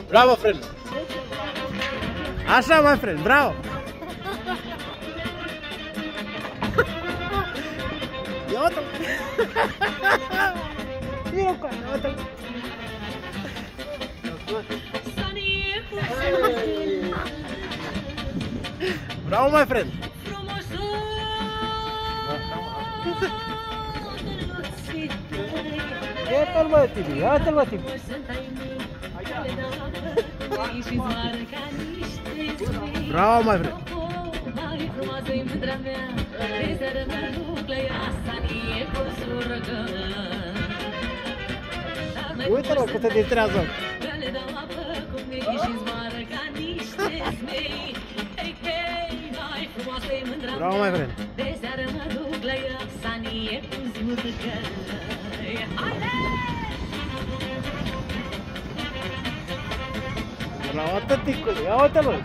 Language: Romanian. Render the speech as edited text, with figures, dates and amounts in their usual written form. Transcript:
Bravo, friend! Așa, my friend, bravo! Ia uite-l! Ia uite-l! Bravo, my friend! Ia-te-l, mă, Tibi! Ia-te-l, mă, Tibi! Bravo, my friend! Uite-l, cât se distrează! Bravo, my friend! Bravo, tăticule! Ia uite-l!